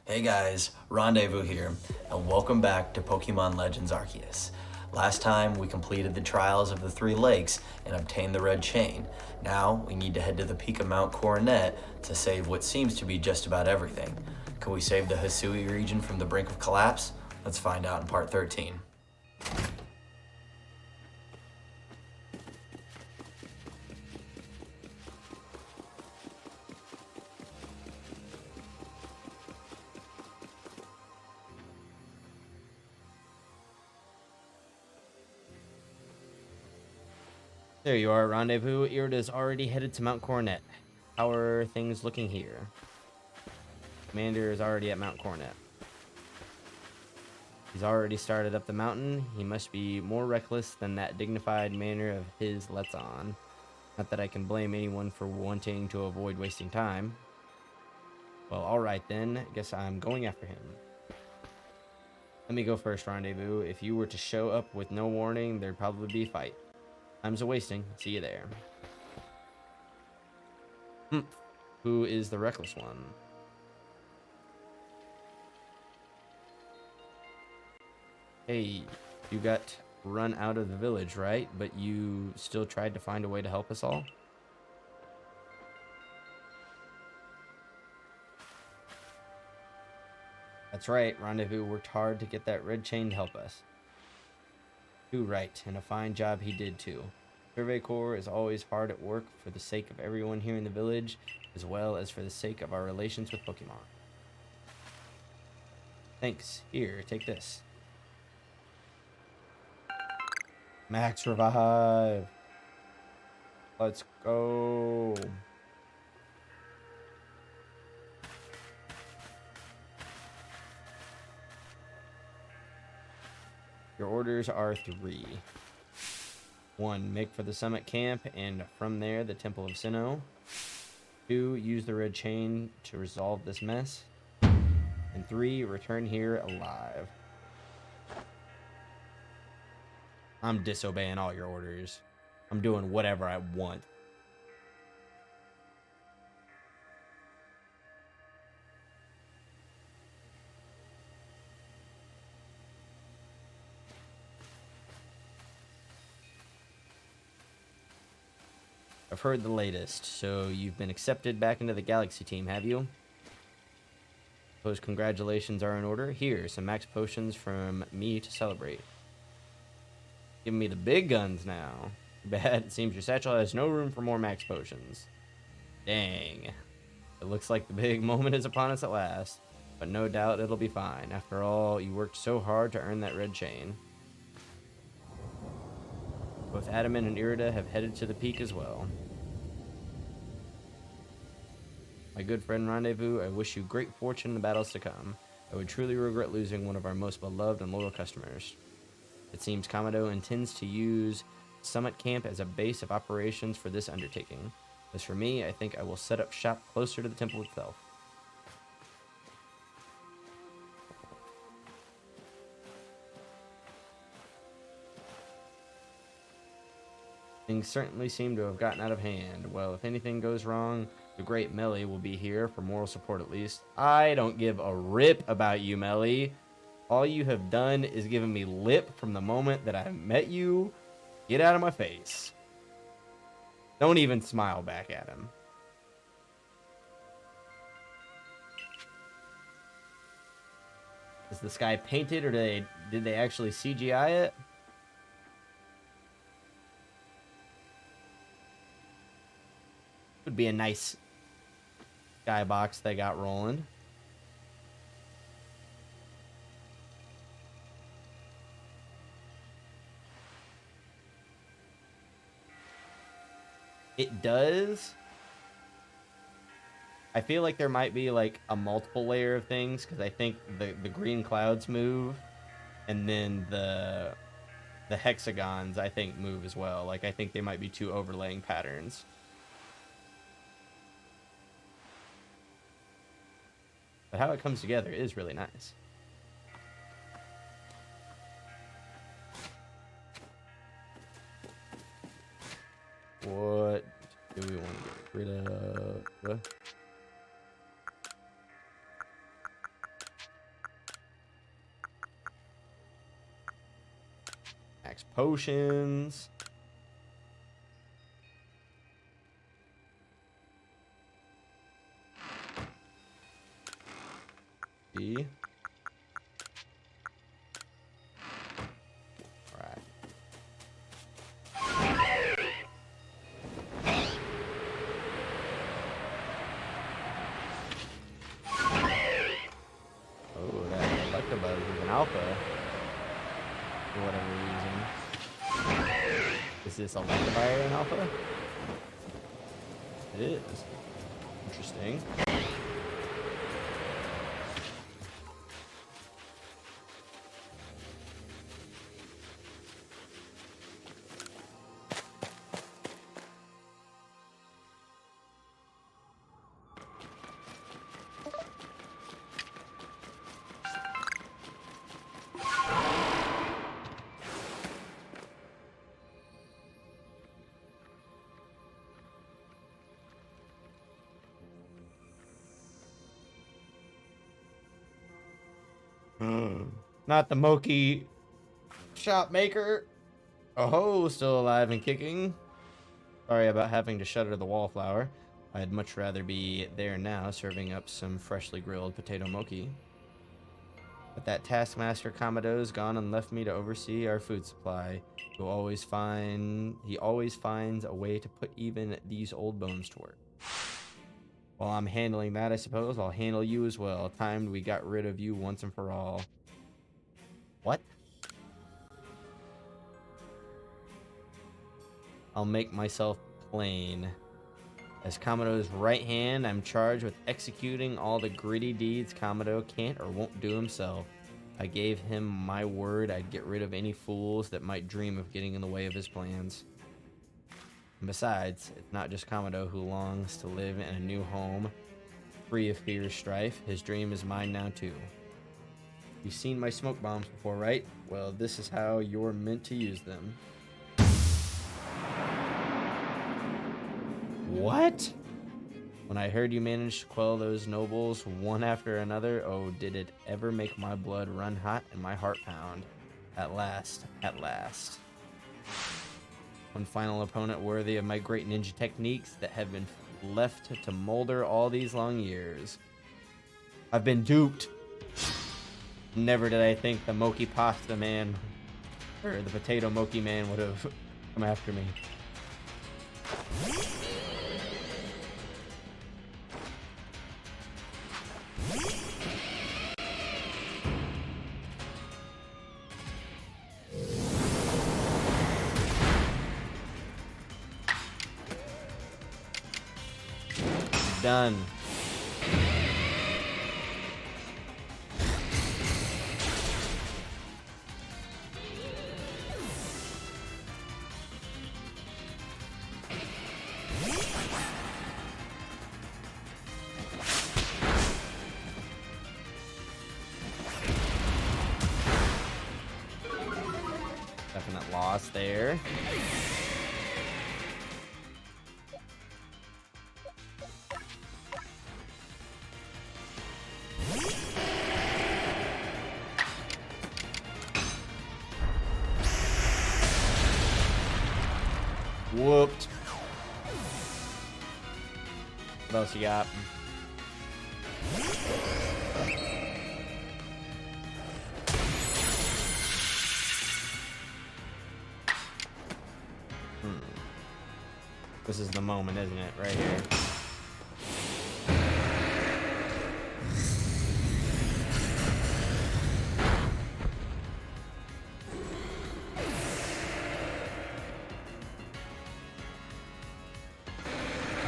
Hey guys, Rendezvous here, and welcome back to Pokemon Legends Arceus. Last time we completed the trials of the three lakes and obtained the red chain. Now we need to head to the peak of Mount Coronet to save what seems to be just about everything. Can we save the Hisui region from the brink of collapse? Let's find out in part 13. There you are, Rendezvous. Irida's already headed to Mount Coronet. How are things looking here? Commander is already at Mount Coronet. He's already started up the mountain. He must be more reckless than that dignified manner of his lets on. Not that I can blame anyone for wanting to avoid wasting time. Well, alright then. Guess I'm going after him. Let me go first, Rendezvous. If you were to show up with no warning, there'd probably be a fight. Time's a wasting. See you there. Who is the reckless one? Hey, you got run out of the village, right? But you still tried to find a way to help us all? That's right, Rendezvous worked hard to get that red chain to help us. Too right, and a fine job he did too. Survey Corps is always hard at work for the sake of everyone here in the village, as well as for the sake of our relations with Pokemon. Thanks. Here, take this. Max Revive. Let's go. Your orders are 3. 1. Make for the summit camp, and from there, the Temple of Sinnoh. 2. Use the red chain to resolve this mess. And 3. Return here alive. I'm disobeying all your orders. I'm doing whatever I want. I've heard the latest, so you've been accepted back into the Galaxy team, have you? Suppose congratulations are in order. Here, some max potions from me to celebrate. Giving me the big guns now. Bad, it seems your satchel has no room for more max potions. Dang. It looks like the big moment is upon us at last. But no doubt it'll be fine. After all, you worked so hard to earn that red chain. Both Adamant and Irida have headed to the peak as well. My good friend Rendezvous, I wish you great fortune in the battles to come. I would truly regret losing one of our most beloved and loyal customers. It seems Kamado intends to use Summit Camp as a base of operations for this undertaking. As for me, I think I will set up shop closer to the temple itself. Things certainly seem to have gotten out of hand. Well, if anything goes wrong, the great Melly will be here for moral support at least. I don't give a rip about you, Melly. All you have done is given me lip from the moment that I met you. Get out of my face. Don't even smile back at him. Is the sky painted, or did they actually CGI it? Would be a nice skybox they got rolling. It does. I feel like there might be like a multiple layer of things, because I think the green clouds move, and then the hexagons I think move as well. Like, I think they might be 2 overlaying patterns. But how it comes together is really nice. What do we want to get rid of? max potions. B. Alright. Oh, that Electabuzz is an alpha. For whatever reason. Is this Electivire an alpha? It is. Interesting. Not the Moki shop maker. Oh, still alive and kicking. Sorry about having to shutter the wallflower. I'd much rather be there now, serving up some freshly grilled potato moki. But that taskmaster Kamado's gone and left me to oversee our food supply. He always finds a way to put even these old bones to work. While I'm handling that, I suppose I'll handle you as well. Timed we got rid of you once and for all. What? I'll make myself plain. As Kamado's right hand, I'm charged with executing all the gritty deeds Kamado can't or won't do himself. I gave him my word I'd get rid of any fools that might dream of getting in the way of his plans. And besides, it's not just Kamado who longs to live in a new home, free of fear or strife. His dream is mine now too. You've seen my smoke bombs before, right? Well, this is how you're meant to use them. What? When I heard you managed to quell those nobles one after another, oh, did it ever make my blood run hot and my heart pound. At last, at last. One final opponent worthy of my great ninja techniques that have been left to molder all these long years. I've been duped. Never did I think the Moki Pasta Man, or the Potato Moki Man, would have come after me. Done. Definite loss there. Whooped. What else you got? This is the moment, isn't it? Right here.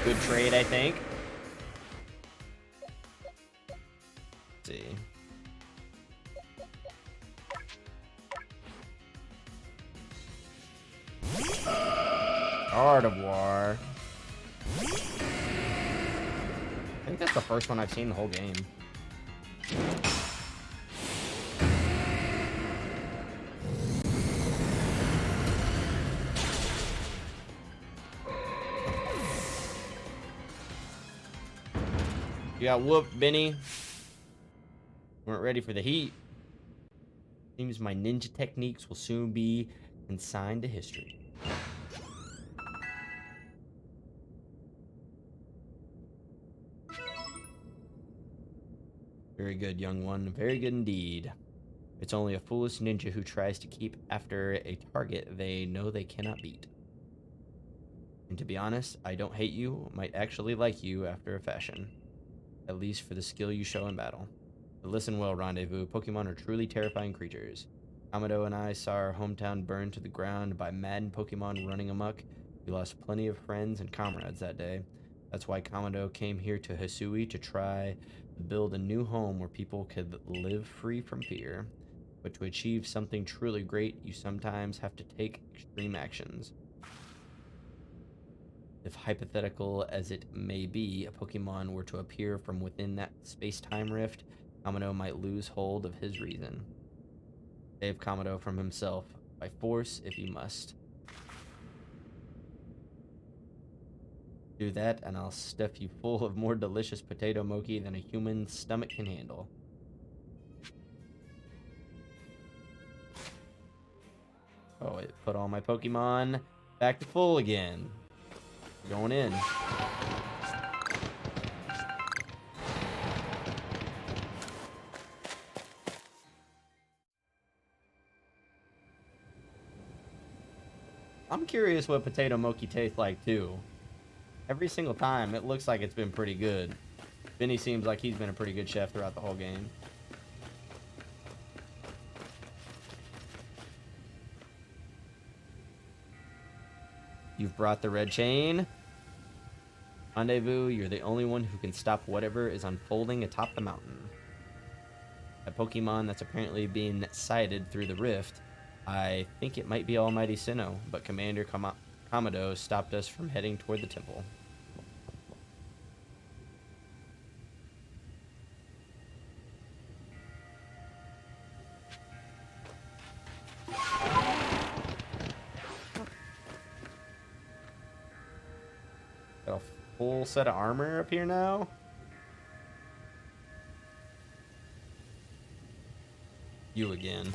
Good trade, I think. Let's see. Art of War. I think that's the first one I've seen the whole game. You got whooped, Benny. Weren't ready for the heat. Seems my ninja techniques will soon be consigned to history. Very good, young one. Very good indeed. It's only a foolish ninja who tries to keep after a target they know they cannot beat. And to be honest, I don't hate you, might actually like you after a fashion. At least for the skill you show in battle. But listen well, Rendezvous. Pokemon are truly terrifying creatures. Kamado and I saw our hometown burned to the ground by maddened Pokemon running amok. We lost plenty of friends and comrades that day. That's why Kamado came here to Hisui to try to build a new home where people could live free from fear. But to achieve something truly great, you sometimes have to take extreme actions. If hypothetical as it may be, a Pokemon were to appear from within that space-time rift, Kamado might lose hold of his reason. Save Kamado from himself, by force if you must. Do that, and I'll stuff you full of more delicious potato mochi than a human stomach can handle. Oh, it put all my Pokemon back to full again. Going in. I'm curious what potato mochi tastes like too. Every single time, it looks like it's been pretty good. Benny seems like he's been a pretty good chef throughout the whole game. You've brought the red chain. Rendezvous, you're the only one who can stop whatever is unfolding atop the mountain. A Pokemon that's apparently being sighted through the rift. I think it might be Almighty Sinnoh, but Commander Kamado stopped us from heading toward the temple. Got a full set of armor up here now. You again.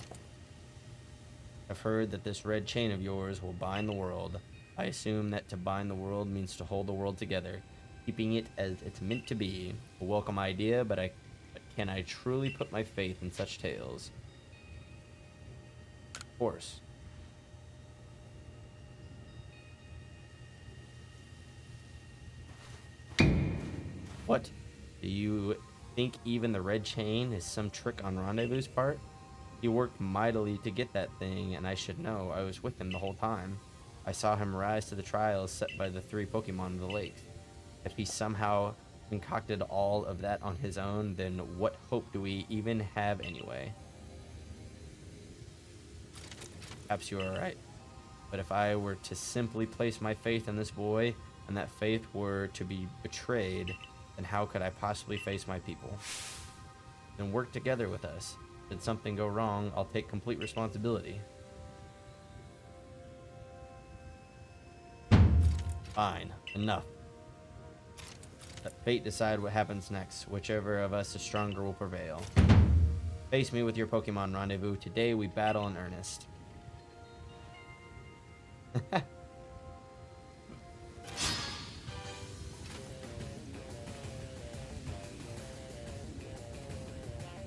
I've heard that this red chain of yours will bind the world. I assume that to bind the world means to hold the world together, keeping it as it's meant to be. A welcome idea, but can I truly put my faith in such tales? Of course. What? Do you think even the red chain is some trick on Rendezvous' part? He worked mightily to get that thing, and I should know. I was with him the whole time. I saw him rise to the trials set by the 3 Pokemon of the lake. If he somehow concocted all of that on his own, then what hope do we even have anyway? Perhaps you are right. But if I were to simply place my faith in this boy, and that faith were to be betrayed, then how could I possibly face my people? Then work together with us. Did something go wrong, I'll take complete responsibility. Fine. Enough. Let fate decide what happens next. Whichever of us is stronger will prevail. Face me with your Pokemon, Rendezvous. Today we battle in earnest.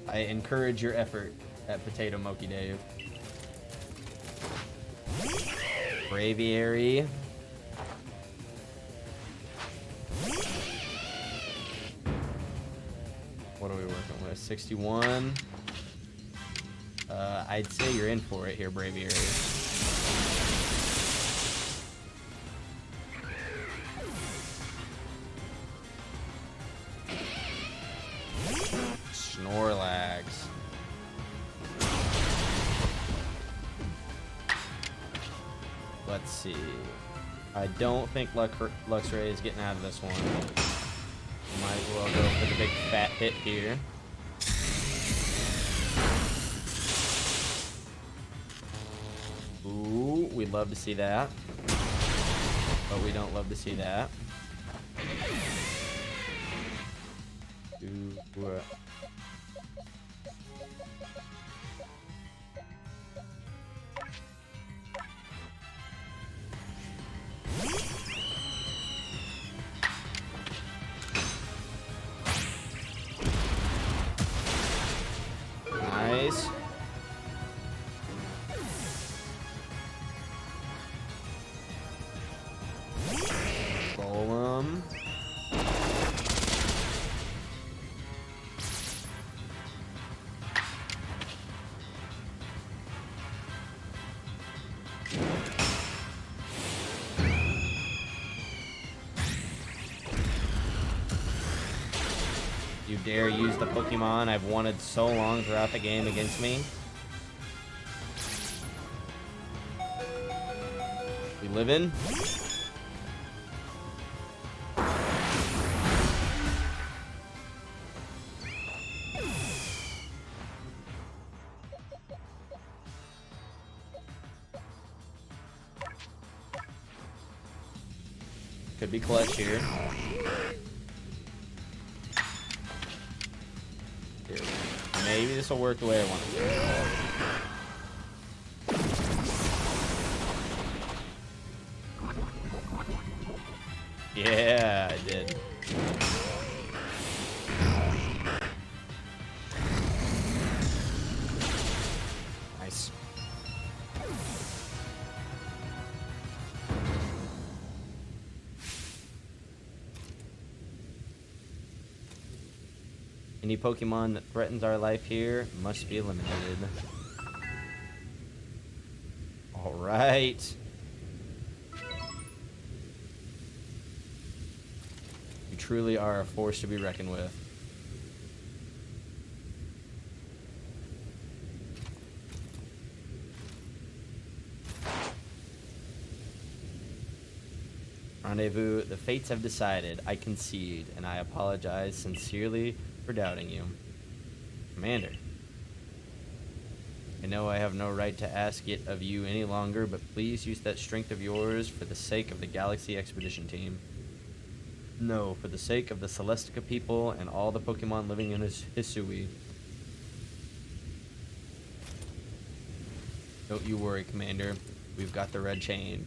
I encourage your effort at Potato Mochi Dave. Braviary. What are we working with? 61. I'd say you're in for it here, Braviary. Snorlax. Let's see. I don't think Luxray is getting out of this one. Might as well go for the big fat hit here. Ooh, we'd love to see that. But we don't love to see that. Ooh, dare use the Pokemon I've wanted so long throughout the game against me? We live in? Could be clutch here. Maybe this will work the way I want it to. Yeah, I did. Nice. Any Pokemon that threatens our life here must be eliminated. All right. You truly are a force to be reckoned with. Rendezvous, the fates have decided. I concede, and I apologize sincerely for doubting you. Commander, I know I have no right to ask it of you any longer, but please use that strength of yours for the sake of the Galaxy Expedition Team. No, for the sake of the Celestica people and all the Pokemon living in Hisui. Don't you worry, Commander. We've got the red chain.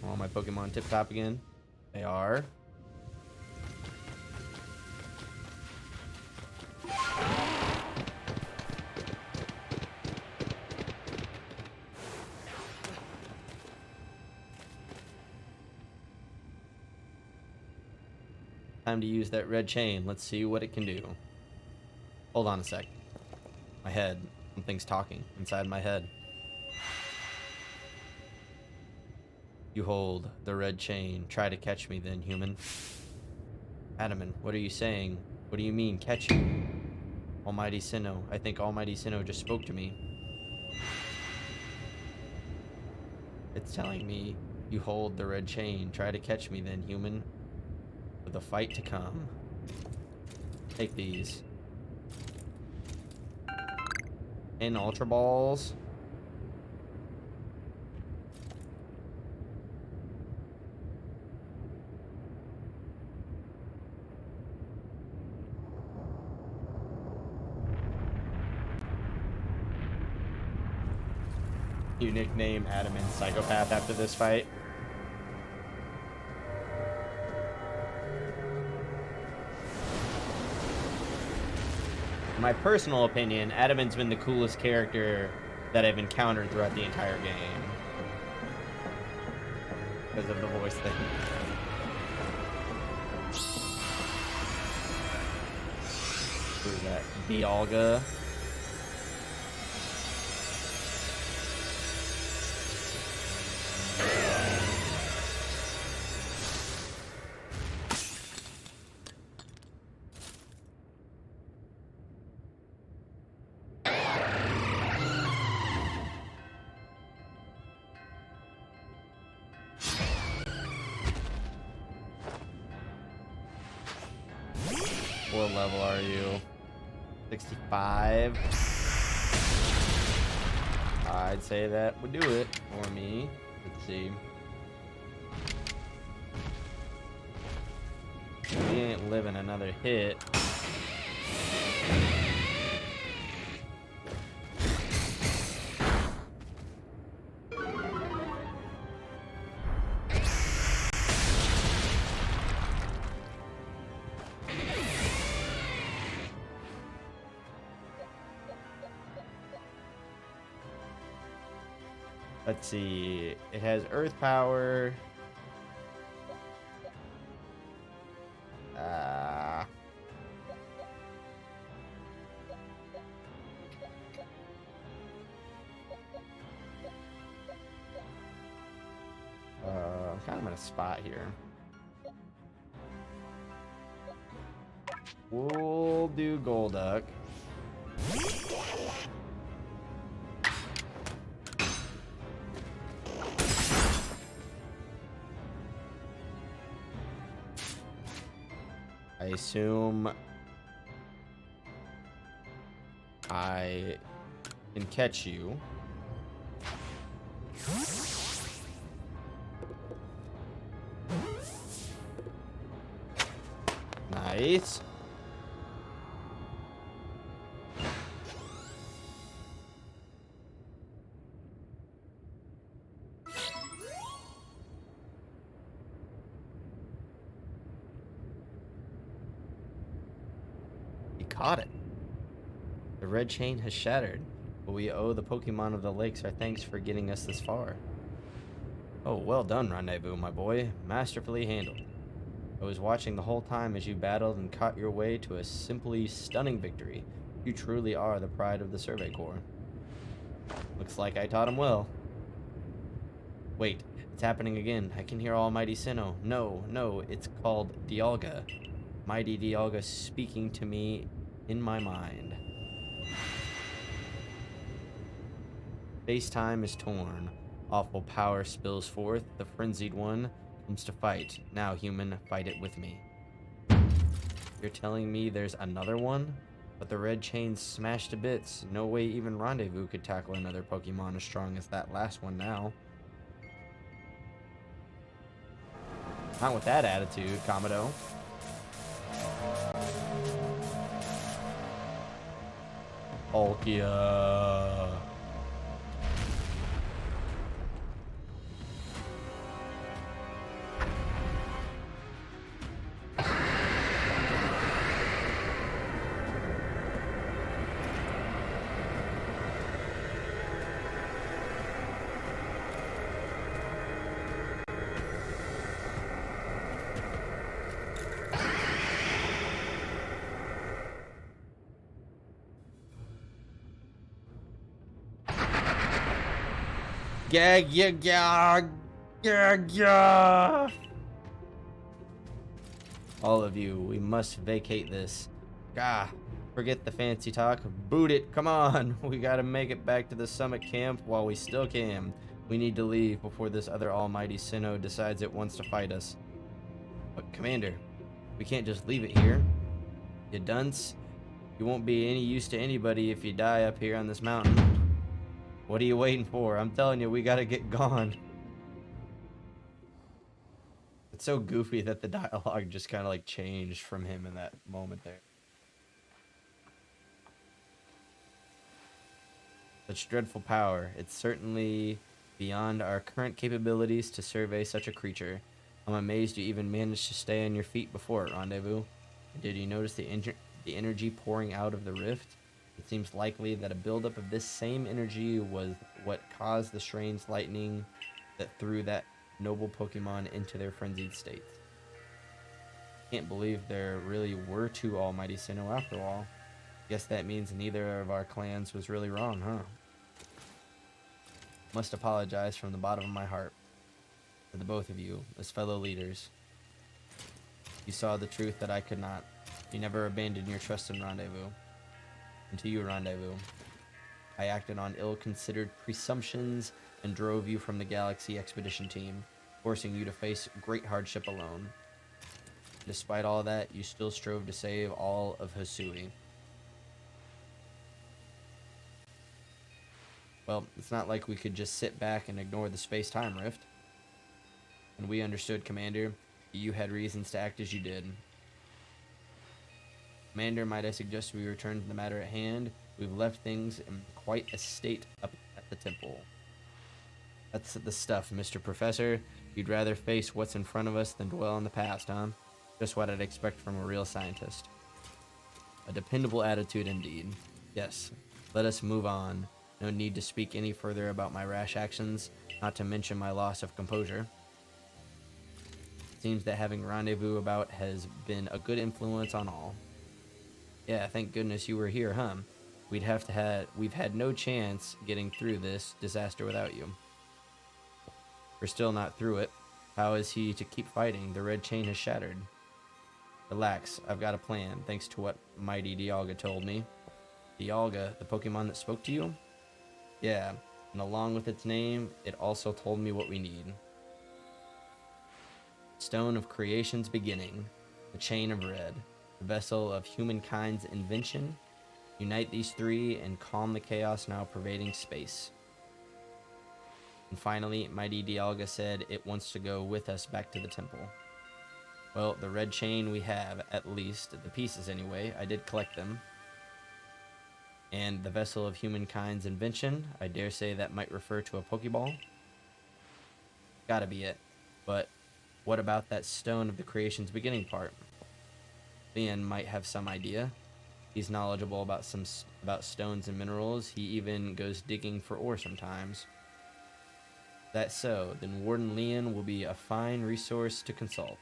All my Pokemon tip-top again. They are. Time to use that red chain. Let's see what it can do. Hold on a sec. My head. Something's talking inside my head. You hold the red chain. Try to catch me then, human. Adamant, what are you saying? What do you mean, catch you? Almighty Sinnoh. I think Almighty Sinnoh just spoke to me. It's telling me, you hold the red chain. Try to catch me then, human. For the fight to come. Take these. And Ultra Balls. You nickname Adamant Psychopath after this fight. In my personal opinion, Adamant's been the coolest character that I've encountered throughout the entire game. Because of the voice thing. Who's that? Dialga. What level are you? 65. I'd say that would do it for me. Let's see. We ain't living another hit. Let's see. It has earth power. I'm kind of in a spot here. We'll do Golduck. I assume I can catch you. Nice. You caught it. The red chain has shattered, but we owe the Pokemon of the lakes our thanks for getting us this far. Oh, well done, Rendezvous, my boy. Masterfully handled. I was watching the whole time as you battled and caught your way to a simply stunning victory. You truly are the pride of the Survey Corps. Looks like I taught him well. Wait, it's happening again. I can hear Almighty Sinnoh. No, it's called Dialga. Mighty Dialga speaking to me in my mind. Space-time is torn. Awful power spills forth. The frenzied one comes to fight. Now, human, fight it with me. You're telling me there's another one? But the red chain's smashed to bits. No way even Rendezvous could tackle another Pokemon as strong as that last one now. Not with that attitude, Komodo. Palkia. Gag, yeah. All of you, we must vacate this. Gah, forget the fancy talk. Boot it, come on. We gotta make it back to the summit camp while we still can. We need to leave before this other almighty Sinnoh decides it wants to fight us. But Commander, we can't just leave it here. You dunce. You won't be any use to anybody if you die up here on this mountain. What are you waiting for? I'm telling you, we gotta get gone. It's so goofy that the dialogue just kind of like changed from him in that moment there. Such dreadful power. It's certainly beyond our current capabilities to survey such a creature. I'm amazed you even managed to stay on your feet before it, Rendezvous. Did you notice the energy pouring out of the rift? It seems likely that a buildup of this same energy was what caused the strange lightning that threw that noble Pokemon into their frenzied state. Can't believe there really were two Almighty Sinnoh after all. Guess that means neither of our clans was really wrong, huh? Must apologize from the bottom of my heart to the both of you as fellow leaders. You saw the truth that I could not. You never abandoned your trust in Rendezvous. And to you, Rendezvous, I acted on ill-considered presumptions and drove you from the Galaxy Expedition team, forcing you to face great hardship alone. Despite all that, you still strove to save all of Hisui. Well, it's not like we could just sit back and ignore the space-time rift. And we understood, Commander, you had reasons to act as you did. Commander, might I suggest we return to the matter at hand? We've left things in quite a state up at the temple. That's the stuff, Mr. Professor. You'd rather face what's in front of us than dwell on the past, huh? Just what I'd expect from a real scientist. A dependable attitude indeed. Yes, let us move on. No need to speak any further about my rash actions, not to mention my loss of composure. Seems that having Rendezvous about has been a good influence on all. Yeah, thank goodness you were here, huh? We've had no chance getting through this disaster without you. We're still not through it. How is he to keep fighting? The red chain has shattered. Relax, I've got a plan, thanks to what Mighty Dialga told me. Dialga, the Pokemon that spoke to you? Yeah, and along with its name, it also told me what we need. Stone of Creation's beginning, the Chain of Red, the vessel of humankind's invention. Unite these three and calm the chaos now pervading space. And finally, Mighty Dialga said it wants to go with us back to the temple. Well, the red chain we have, at least, the pieces anyway, I did collect them. And the vessel of humankind's invention, I dare say that might refer to a Pokeball. Gotta be it. But what about that stone of the creation's beginning part? Leon might have some idea. He's knowledgeable about about stones and minerals. He even goes digging for ore sometimes. That's so, then Warden Leon will be a fine resource to consult.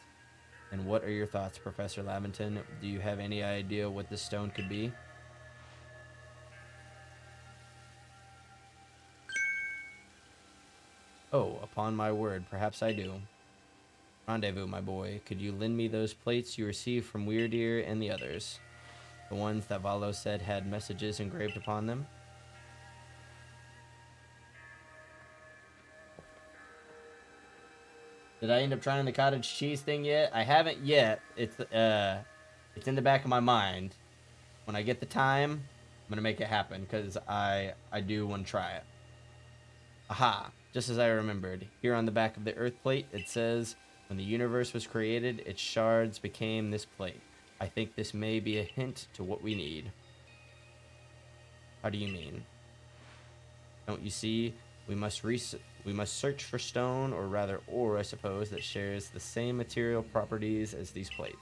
And what are your thoughts, Professor Lavington? Do you have any idea what this stone could be? Oh, upon my word, perhaps I do. Rendezvous, my boy. Could you lend me those plates you received from Weirdeer and the others? The ones that Valo said had messages engraved upon them? Did I end up trying the cottage cheese thing yet? I haven't yet. It's in the back of my mind. When I get the time, I'm gonna make it happen because I do want to try it. Aha! Just as I remembered, here on the back of the Earth plate, it says, "When the universe was created, its shards became this plate. I think this may be a hint to what we need." How do you mean? Don't you see? We must search for stone, or rather ore, I suppose, that shares the same material properties as these plates.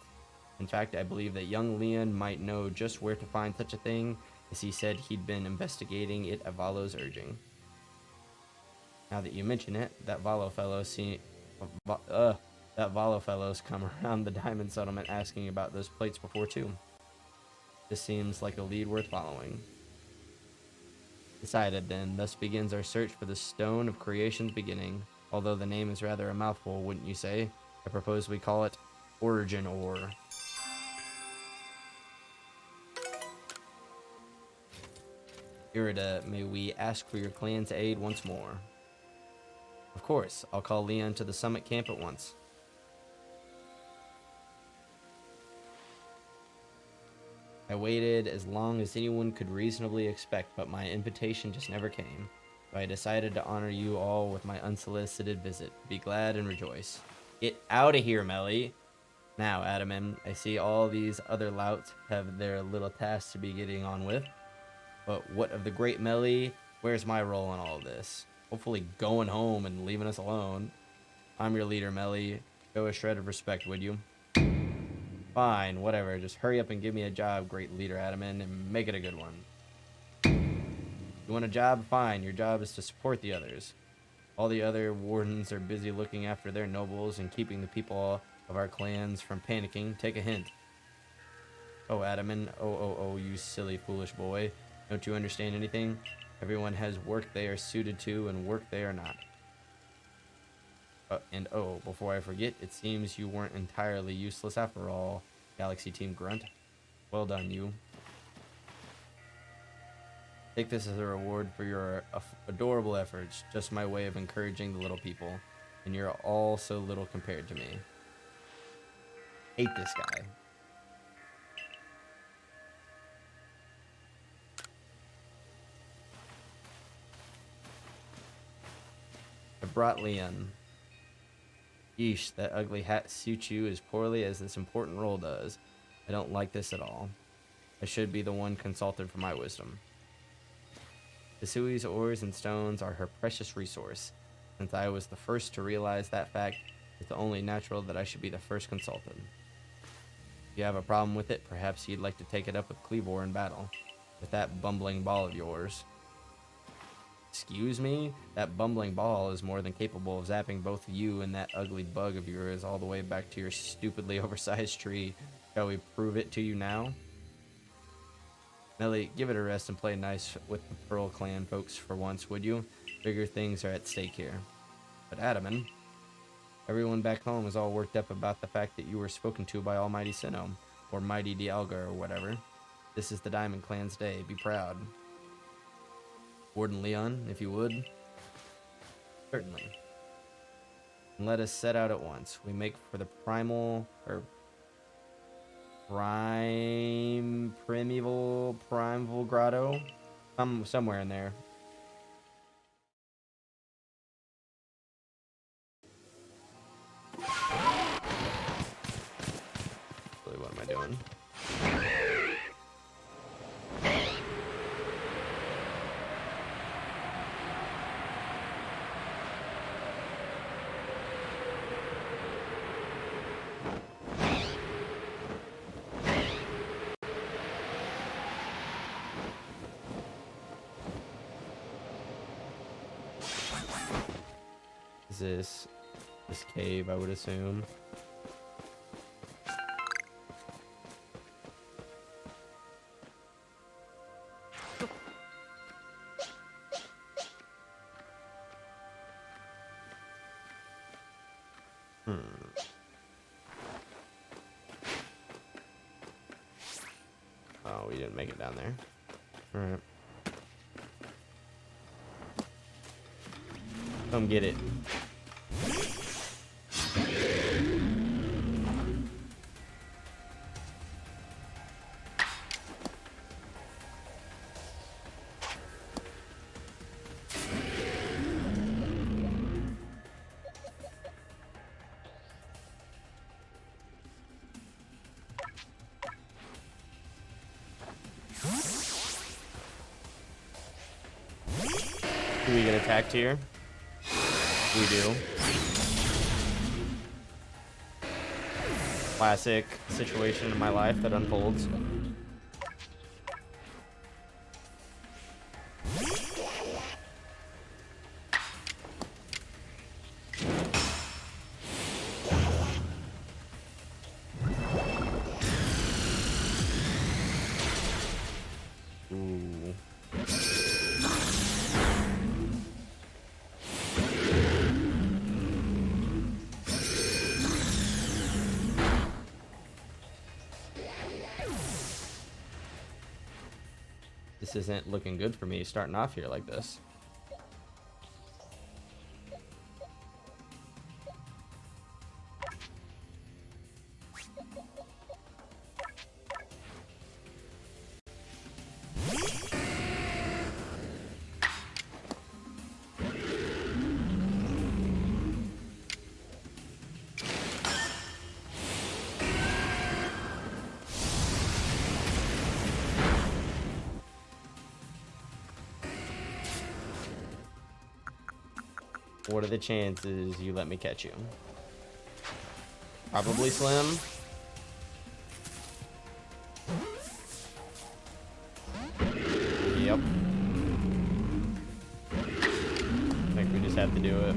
In fact, I believe that young Leon might know just where to find such a thing, as he said he'd been investigating it at Valo's urging. Now that you mention it, that Valo fellow's come around the diamond settlement asking about those plates before too. This seems like a lead worth following. Decided then, thus begins our search for the Stone of Creation's beginning. Although the name is rather a mouthful, wouldn't you say? I propose we call it Origin Ore. Irida, may we ask for your clan's aid once more? Of course, I'll call Leon to the summit camp at once. I waited as long as anyone could reasonably expect, but my invitation just never came. So I decided to honor you all with my unsolicited visit. Be glad and rejoice. Get out of here, Melly. Now, Adaman, I see all these other louts have their little tasks to be getting on with. But what of the great Melly? Where's my role in all this? Hopefully going home and leaving us alone. I'm your leader, Melly. Show a shred of respect, would you? Fine, whatever. Just hurry up and give me a job, great leader Adaman, and make it a good one. You want a job? Fine. Your job is to support the others. All the other wardens are busy looking after their nobles and keeping the people of our clans from panicking. Take a hint. Oh, Adaman. Oh, you silly, foolish boy. Don't you understand anything? Everyone has work they are suited to and work they are not. And before I forget, it seems you weren't entirely useless after all, Galaxy Team Grunt. Well done, you. Take this as a reward for your adorable efforts, just my way of encouraging the little people, and you're all so little compared to me. Hate this guy. I brought Leon. Yeesh, that ugly hat suits you as poorly as this important role does. I don't like this at all. I should be the one consulted for my wisdom. Hisui's ores and stones are her precious resource. Since I was the first to realize that fact, it's only natural that I should be the first consulted. If you have a problem with it, perhaps you'd like to take it up with Cleavor in battle. With that bumbling ball of yours. Excuse me? That bumbling ball is more than capable of zapping both you and that ugly bug of yours all the way back to your stupidly oversized tree. Shall we prove it to you now? Melly, give it a rest and play nice with the Pearl Clan folks for once, would you? Bigger things are at stake here. But Adaman... Everyone back home is all worked up about the fact that you were spoken to by Almighty Sinnoh, or Mighty Dialga, or whatever. This is the Diamond Clan's day. Be proud. Warden Leon, if you would. Certainly. And let us set out at once. We make for the primal, or primeval grotto. Somewhere in there. Really, what am I doing? Is this cave, I would assume. Oh, we didn't make it down there. Alright. Come get it. Do we get attacked here? We do. Classic situation in my life that unfolds. Ooh. This isn't looking good for me starting off here like this. What are the chances you let me catch you? Probably slim. Yep. I think we just have to do it.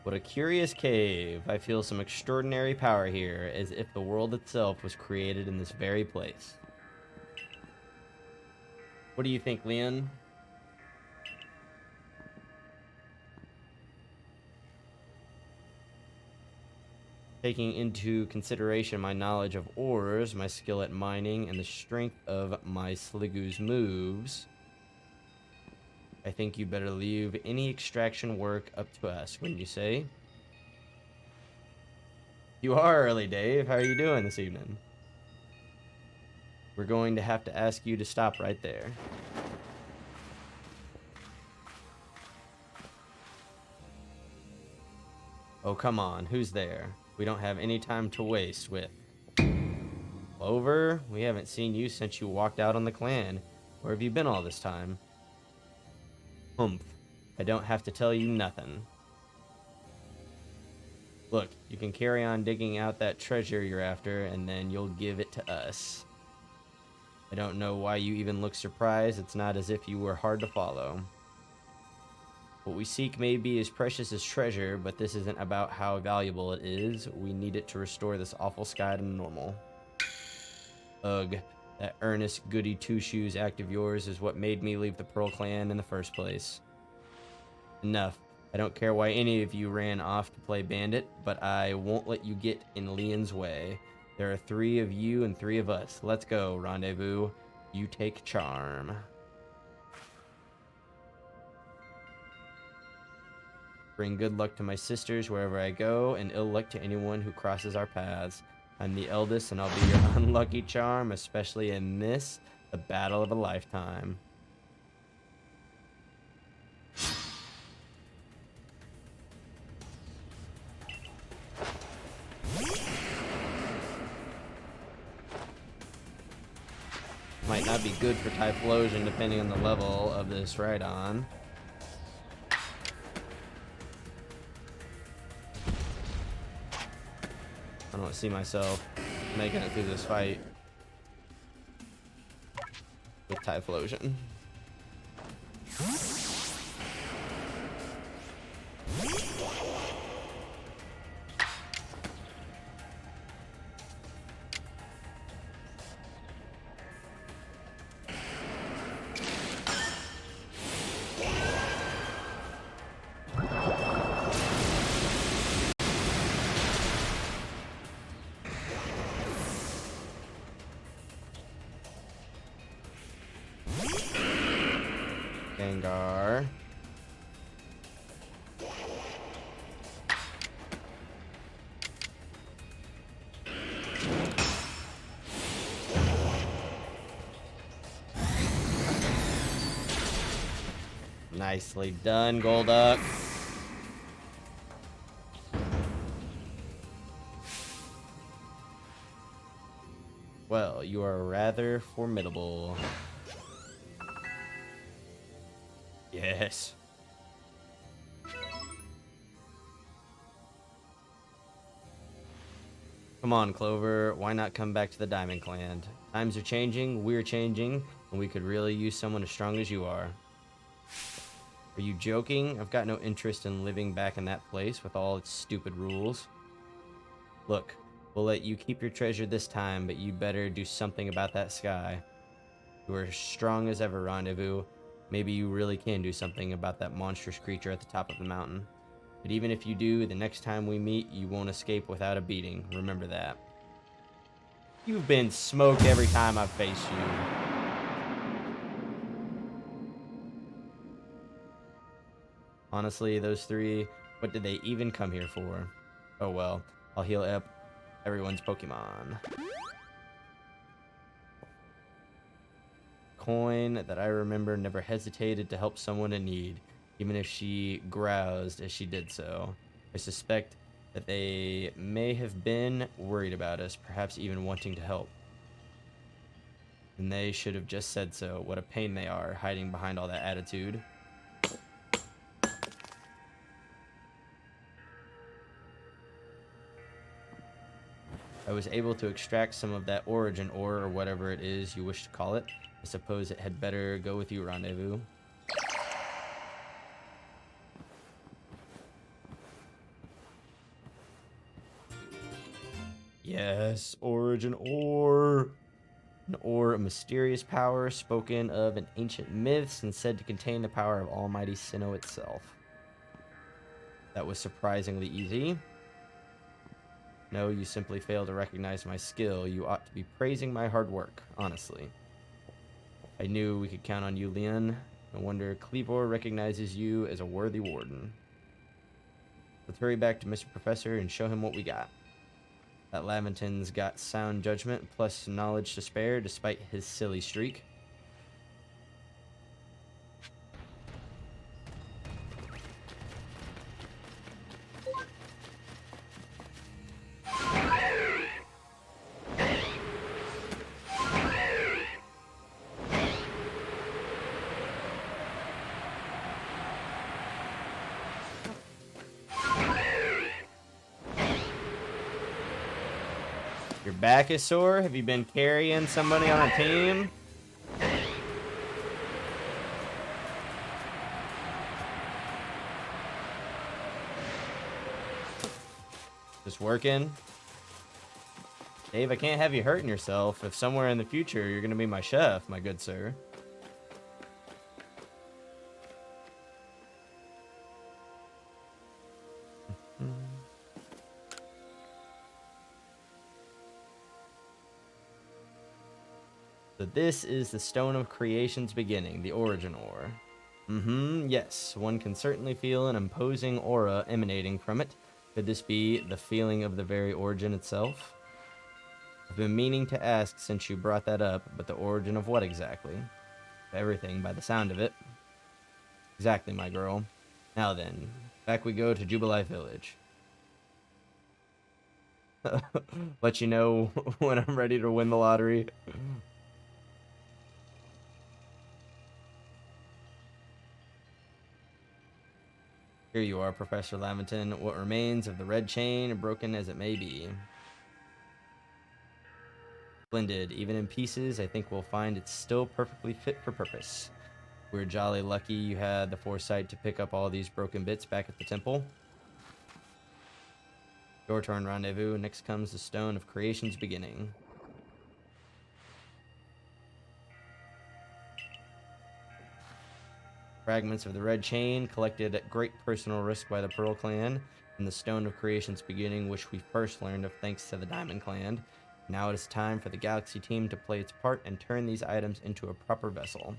What a curious cave. I feel some extraordinary power here, as if the world itself was created in this very place. What do you think, Leon? Taking into consideration my knowledge of ores, my skill at mining, and the strength of my Sliggoo's moves, I think you better leave any extraction work up to us, wouldn't you say? You are early, Dave. How are you doing this evening? We're going to have to ask you to stop right there. Oh, come on. Who's there? We don't have any time to waste with. Clover? We haven't seen you since you walked out on the clan. Where have you been all this time? Humph. I don't have to tell you nothing. Look, you can carry on digging out that treasure you're after, and then you'll give it to us. I don't know why you even look surprised. It's not as if you were hard to follow. What we seek may be as precious as treasure, but this isn't about how valuable it is. We need it to restore this awful sky to normal. Ugh, that earnest goody two-shoes act of yours is what made me leave the Pearl Clan in the first place. Enough. I don't care why any of you ran off to play bandit, but I won't let you get in Leon's way. There are 3 of you and 3 of us. Let's go, Rendezvous. You take charm. Bring good luck to my sisters wherever I go, and ill luck to anyone who crosses our paths. I'm the eldest, and I'll be your unlucky charm, especially in this, the battle of a lifetime. Might not be good for Typhlosion depending on the level of this Rhydon. I don't see myself making it through this fight with Typhlosion. Gengar. Nicely done, Golduck. Well, you are rather formidable. Yes. Come on, Clover. Why not come back to the Diamond Clan? Times are changing, we're changing, and we could really use someone as strong as you are. Are you joking? I've got no interest in living back in that place with all its stupid rules. Look, we'll let you keep your treasure this time, but you'd better do something about that sky. You are strong as ever, Rendezvous. Maybe you really can do something about that monstrous creature at the top of the mountain. But even if you do, the next time we meet, you won't escape without a beating. Remember that. You've been smoked every time I've faced you. Honestly, those 3, what did they even come here for? Oh well, I'll heal up everyone's Pokemon. Coin that I remember never hesitated to help someone in need, even if she groused as she did so. I suspect that they may have been worried about us, perhaps even wanting to help. And they should have just said so. What a pain they are, hiding behind all that attitude. I was able to extract some of that origin ore, or whatever it is you wish to call it. I suppose it had better go with you, Rendezvous. Yes, origin ore. An ore of mysterious power, spoken of in ancient myths and said to contain the power of Almighty Sinnoh itself. That was surprisingly easy. No, you simply fail to recognize my skill. You ought to be praising my hard work, honestly. I knew we could count on you, Leon. No wonder Cleavor recognizes you as a worthy warden. Let's hurry back to Mr. Professor and show him what we got. That Laventon's got sound judgment plus knowledge to spare despite his silly streak. Your back is sore? Have you been carrying somebody on a team? Just working? Dave, I can't have you hurting yourself if somewhere in the future you're going to be my chef, my good sir. So this is the Stone of Creation's beginning, the origin ore. Yes, one can certainly feel an imposing aura emanating from it. Could this be the feeling of the very origin itself? I've been meaning to ask since you brought that up, but the origin of what exactly? Everything by the sound of it. Exactly, my girl. Now then, back we go to Jubilee Village. Let you know when I'm ready to win the lottery. Here you are, Professor Laventon. What remains of the red chain, broken as it may be. Splendid. Even in pieces, I think we'll find it's still perfectly fit for purpose. We're jolly lucky you had the foresight to pick up all these broken bits back at the temple. Your turn, Rendezvous. Next comes the Stone of Creation's beginning. Fragments of the red chain collected at great personal risk by the Pearl Clan, and the Stone of Creation's beginning, which we first learned of thanks to the Diamond Clan. Now it is time for the Galaxy team to play its part and turn these items into a proper vessel.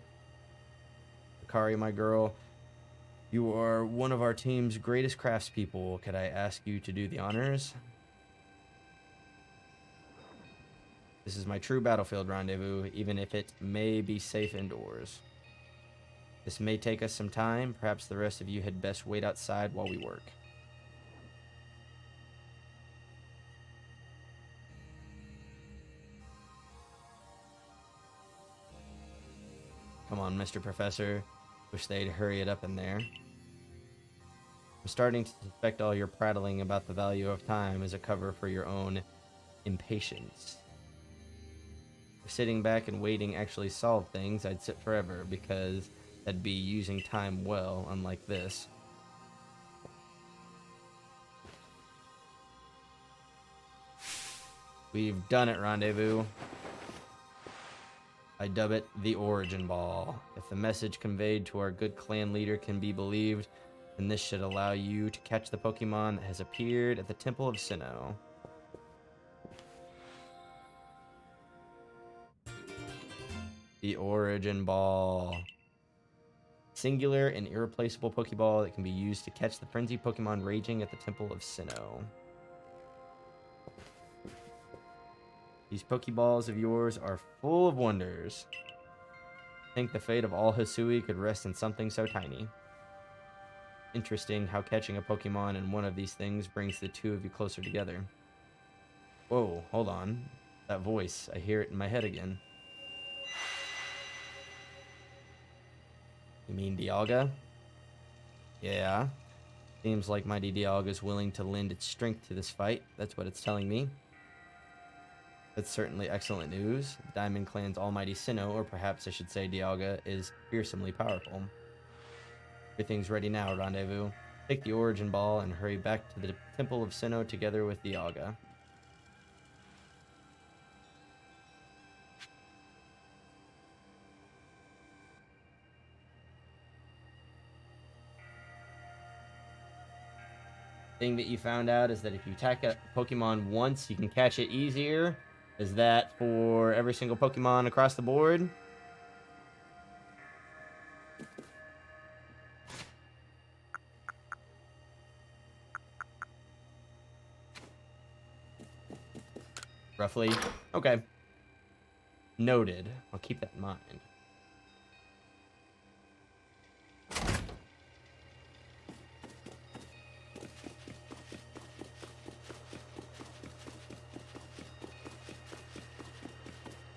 Akari, my girl, you are one of our team's greatest craftspeople. Could I ask you to do the honors? This is my true battlefield, Rendezvous, even if it may be safe indoors. This may take us some time. Perhaps the rest of you had best wait outside while we work. Come on, Mr. Professor. Wish they'd hurry it up in there. I'm starting to suspect all your prattling about the value of time is a cover for your own impatience. If sitting back and waiting actually solved things, I'd sit forever, because that'd be using time well, unlike this. We've done it, Rendezvous. I dub it the Origin Ball. If the message conveyed to our good clan leader can be believed, then this should allow you to catch the Pokemon that has appeared at the Temple of Sinnoh. The Origin Ball. Singular and irreplaceable Pokeball that can be used to catch the frenzied Pokemon raging at the Temple of Sinnoh. These Pokeballs of yours are full of wonders. I think the fate of all Hisui could rest in something so tiny. Interesting how catching a Pokemon in one of these things brings the two of you closer together. Whoa, hold on. That voice, I hear it in my head again. You mean Dialga? Yeah. Seems like mighty Dialga's willing to lend its strength to this fight. That's what it's telling me. That's certainly excellent news. Diamond Clan's almighty Sinnoh, or perhaps I should say Dialga, is fearsomely powerful. Everything's ready now, Rendezvous. Take the Origin Ball and hurry back to the Temple of Sinnoh together with Dialga. Thing that you found out is that if you attack a Pokemon once, you can catch it easier. Is that for every single Pokemon across the board? roughly. Okay. Noted. I'll keep that in mind.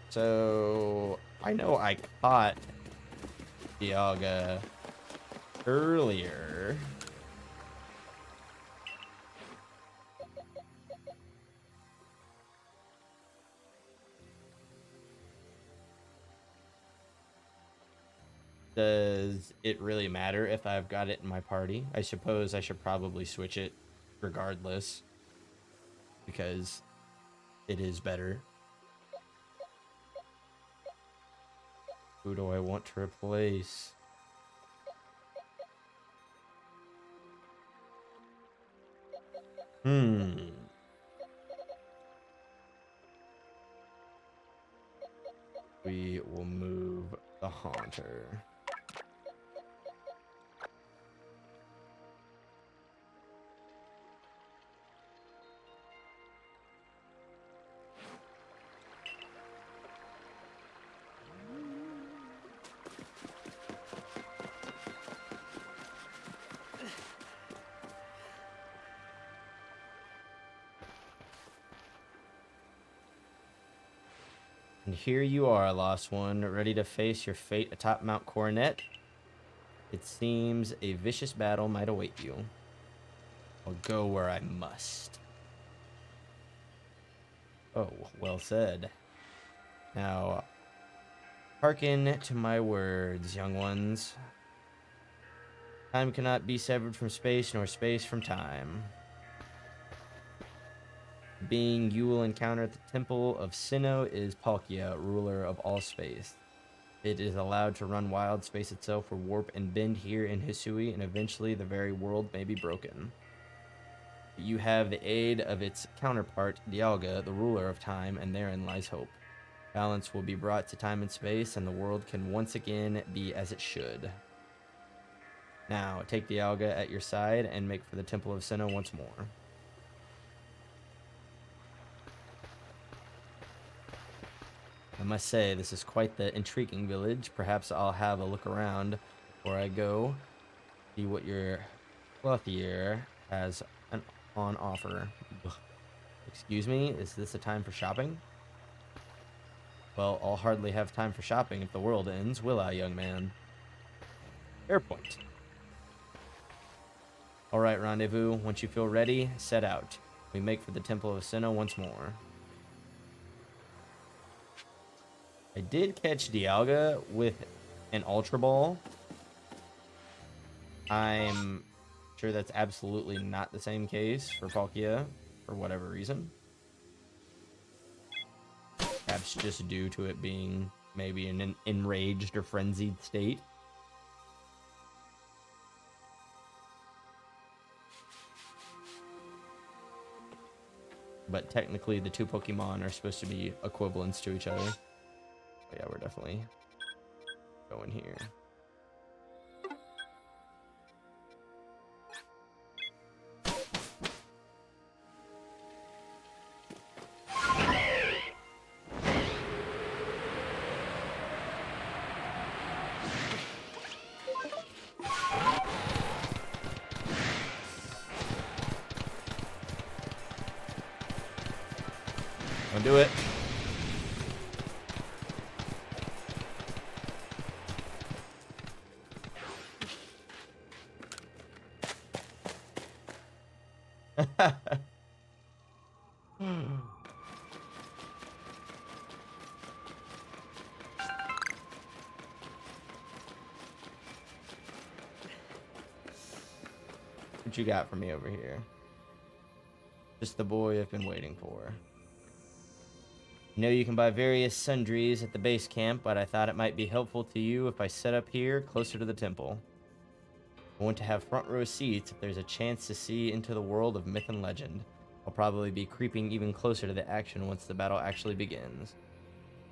So, I know I caught Dialga earlier. Does it really matter if I've got it in my party? I suppose I should probably switch it regardless, because it is better. Who do I want to replace? We will move the Haunter. And here you are, Lost One, ready to face your fate atop Mount Coronet. It seems a vicious battle might await you. I'll go where I must. Oh, well said. Now, hearken to my words, young ones. Time cannot be severed from space, nor space from time. The being you will encounter at the Temple of Sinnoh is Palkia, ruler of all space. It is allowed to run wild. Space itself will warp and bend here in Hisui, and eventually the very world may be broken. You have the aid of its counterpart, Dialga, the ruler of time, and therein lies hope. Balance will be brought to time and space, and the world can once again be as it should. Now, take Dialga at your side and make for the Temple of Sinnoh once more. I must say, this is quite the intriguing village. Perhaps I'll have a look around before I go. See what your clothier has on offer. Ugh. Excuse me, is this a time for shopping? Well, I'll hardly have time for shopping if the world ends, will I, young man? Fair point. Alright, Rendezvous. Once you feel ready, set out. We make for the Temple of Sinnoh once more. I did catch Dialga with an Ultra Ball. I'm sure that's absolutely not the same case for Palkia, for whatever reason. Perhaps just due to it being maybe in an enraged or frenzied state. But technically, the two Pokemon are supposed to be equivalents to each other. But yeah, we're definitely going here. Don't do it. What you got for me over here? Just the boy I've been waiting for. I know you can buy various sundries at the base camp, but I thought it might be helpful to you if I set up here closer to the temple. I want to have front row seats if there's a chance to see into the world of myth and legend. I'll probably be creeping even closer to the action once the battle actually begins.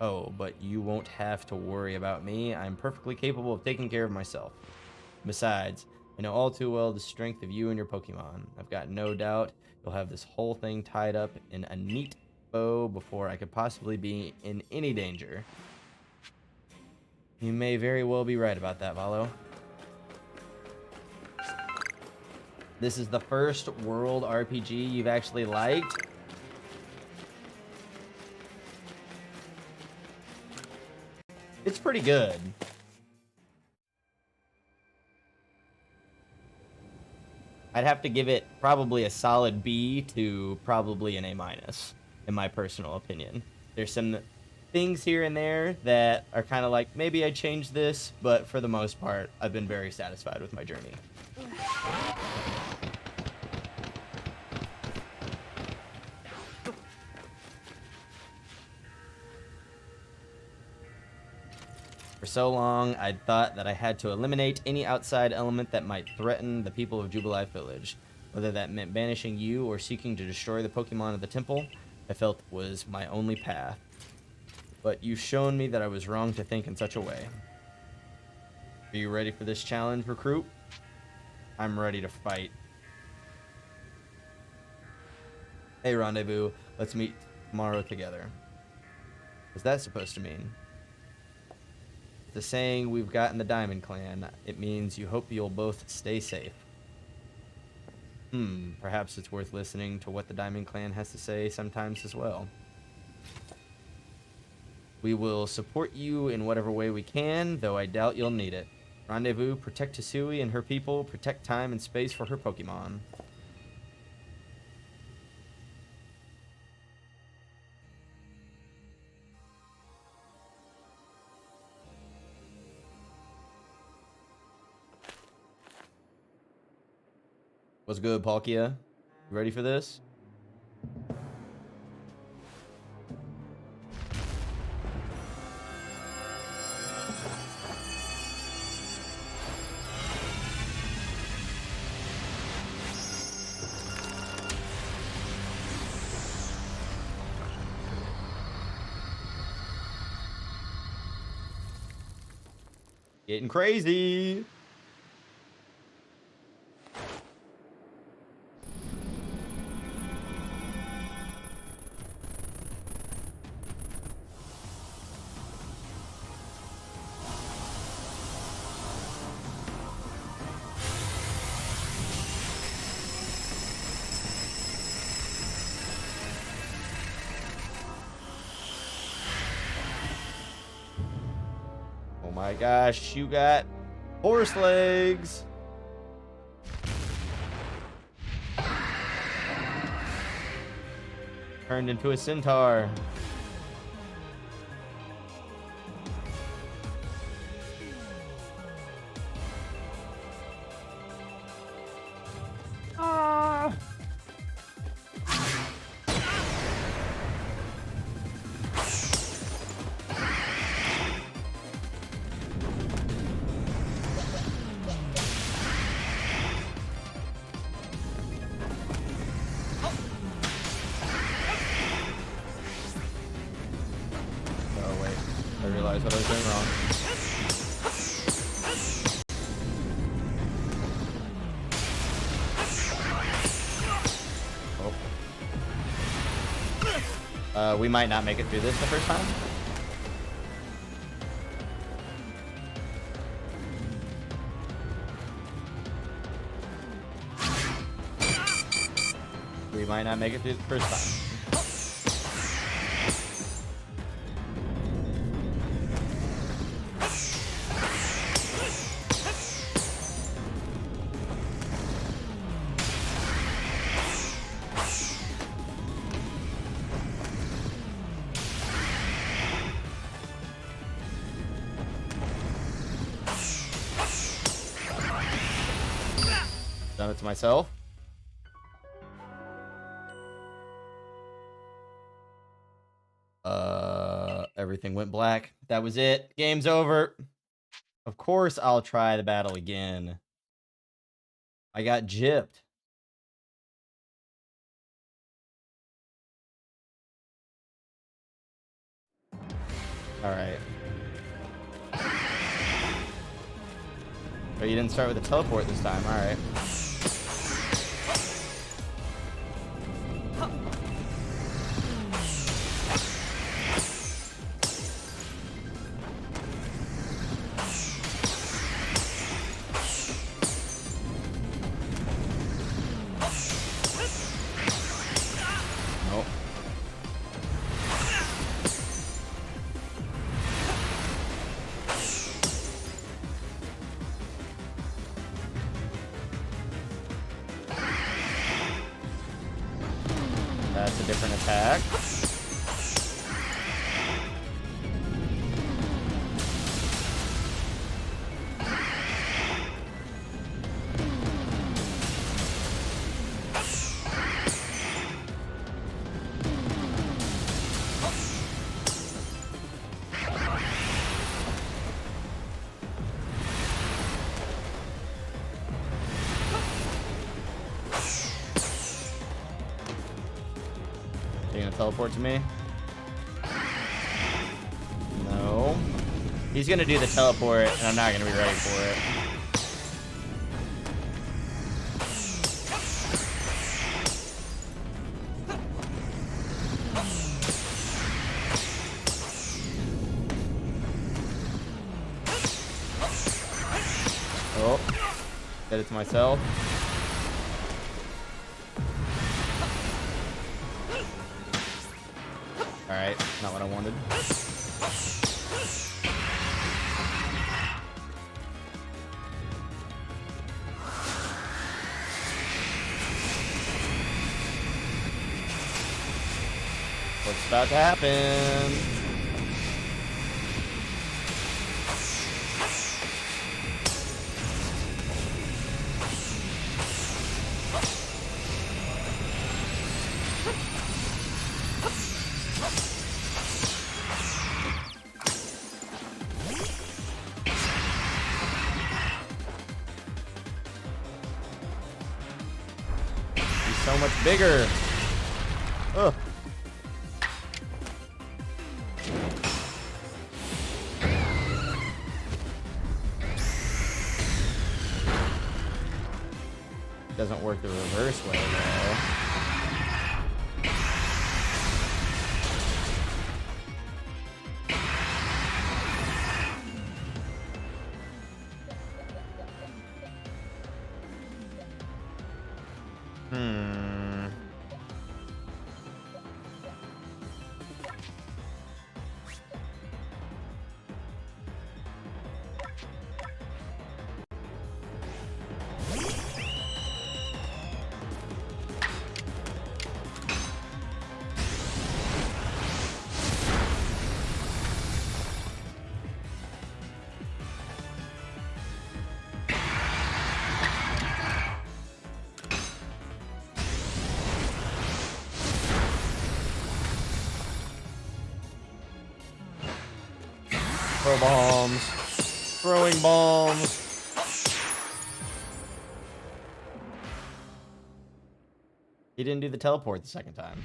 Oh, but you won't have to worry about me. I'm perfectly capable of taking care of myself. Besides, I know all too well the strength of you and your Pokemon. I've got no doubt you'll have this whole thing tied up in a neat foe before I could possibly be in any danger. You may very well be right about that, Valo. This is the first world RPG you've actually liked? It's pretty good. I'd have to give it probably a solid B to probably an A-, in my personal opinion. There's some things here and there that are kind of like, maybe I changed this, but for the most part, I've been very satisfied with my journey. For so long, I'd thought that I had to eliminate any outside element that might threaten the people of Jubilife Village. Whether that meant banishing you or seeking to destroy the Pokemon of the temple, I felt was my only path. But you've shown me that I was wrong to think in such a way. Are you ready for this challenge, recruit? I'm ready to fight. Hey, Rendezvous, let's meet tomorrow together. What's that supposed to mean? The saying we've got in the Diamond Clan. It means you hope you'll both stay safe. Perhaps it's worth listening to what the Diamond Clan has to say sometimes as well. We will support you in whatever way we can, though I doubt you'll need it. Rendezvous, protect Hisui and her people, protect time and space for her Pokemon. What's good, Palkia? You ready for this? Getting crazy. Oh my gosh, you got horse legs. Turned into a centaur. I realized what I was doing wrong. Oh. We might not make it through this the first time. We might not make it through the first time. Done it to myself. Everything went black. That was it. Game's over. Of course I'll try the battle again. I got gypped. Alright. But you didn't start with a teleport this time. Alright. a different attack. Are you gonna teleport to me? No. He's gonna do the teleport, and I'm not gonna be ready for it. Oh, did it to myself. Alright, not what I wanted. What's about to happen? So much bigger. Ugh. Doesn't work the reverse way though. Throw bombs. Throwing bombs. He didn't do the teleport the second time.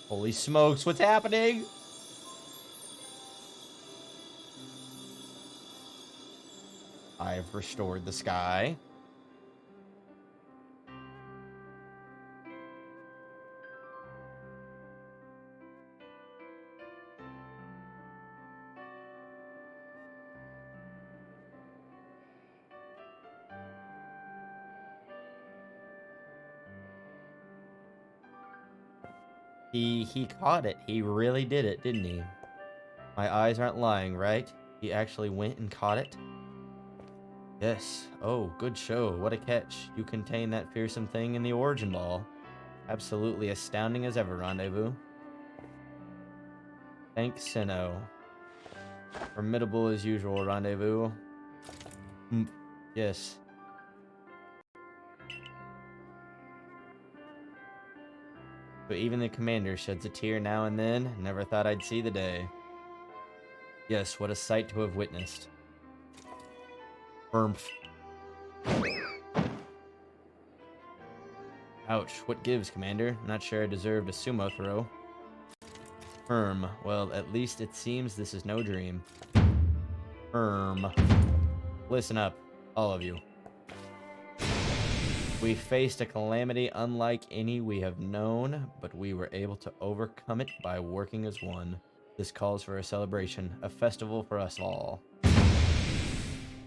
Holy smokes, what's happening? I've restored the sky. He caught it. He really did it, didn't he? My eyes aren't lying, right? He actually went and caught it? Yes. Oh, good show. What a catch. You contain that fearsome thing in the Origin Ball. Absolutely astounding as ever, Rendezvous. Thanks, Sinnoh. Formidable as usual, Rendezvous. Yes. But even the commander sheds a tear now and then. Never thought I'd see the day. Yes, what a sight to have witnessed. Ouch, what gives, Commander? Not sure I deserved a sumo throw. Well, at least it seems this is no dream. Listen up, all of you. We faced a calamity unlike any we have known, but we were able to overcome it by working as one. This calls for a celebration, a festival for us all.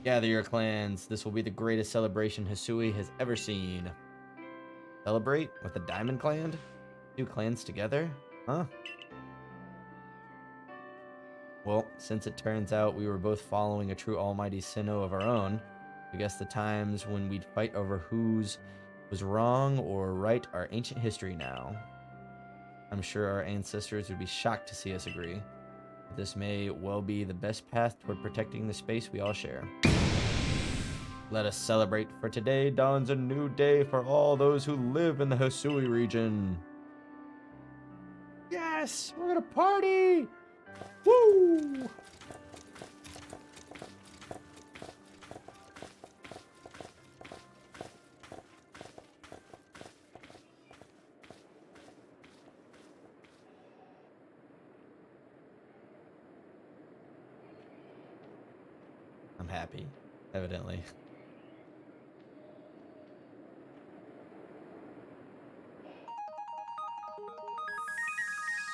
Gather your clans. This will be the greatest celebration Hisui has ever seen. Celebrate with the Diamond Clan? Two clans together? Huh? Well, since it turns out we were both following a true almighty Sinnoh of our own, I guess the times when we'd fight over whose was wrong or right are ancient history now. I'm sure our ancestors would be shocked to see us agree. But this may well be the best path toward protecting the space we all share. Let us celebrate, for today dawns a new day for all those who live in the Hisui region. Yes! We're gonna party! Woo! I'm happy, evidently.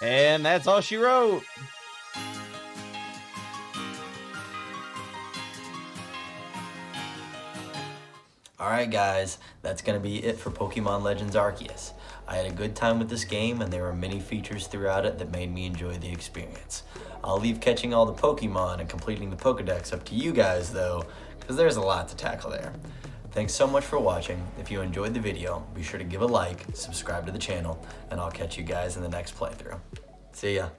And that's all she wrote. Alright guys, that's going to be it for Pokemon Legends Arceus. I had a good time with this game and there were many features throughout it that made me enjoy the experience. I'll leave catching all the Pokemon and completing the Pokedex up to you guys though, because there's a lot to tackle there. Thanks so much for watching. If you enjoyed the video, be sure to give a like, subscribe to the channel, and I'll catch you guys in the next playthrough. See ya.